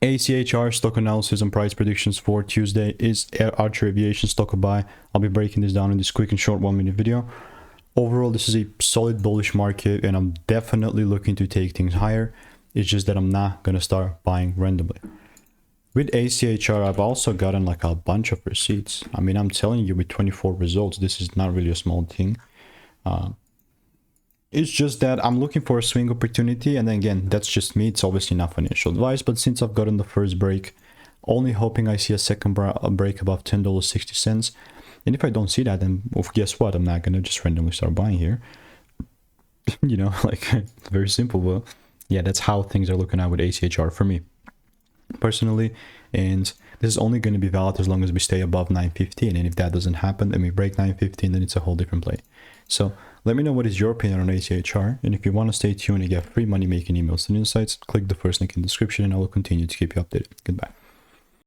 ACHR stock analysis and price predictions for Tuesday is ACHR Aviation stock buy. I'll be breaking this down in this quick and short 1-minute video. Overall, this is a solid bullish market and I'm definitely looking to take things higher. It's just that I'm not going to start buying randomly. With ACHR, I've also gotten like a bunch of receipts. I mean, I'm telling you, with 24 results, this is not really a small thing. It's just that I'm looking for a swing opportunity, and then again, that's just me. It's obviously not financial advice, but since I've gotten the first break, only hoping I see a second break above $10.60. And if I don't see that, then well, guess what? I'm not gonna just randomly start buying here. You know, like very simple. But yeah, that's how things are looking at with ACHR for me personally. And this is only going to be valid as long as we stay above 915. And if that doesn't happen and we break 915, then it's a whole different play. So let me know what is your opinion on ACHR. And if you want to stay tuned and get free money making emails and insights, click the first link in the description and I will continue to keep you updated. Goodbye.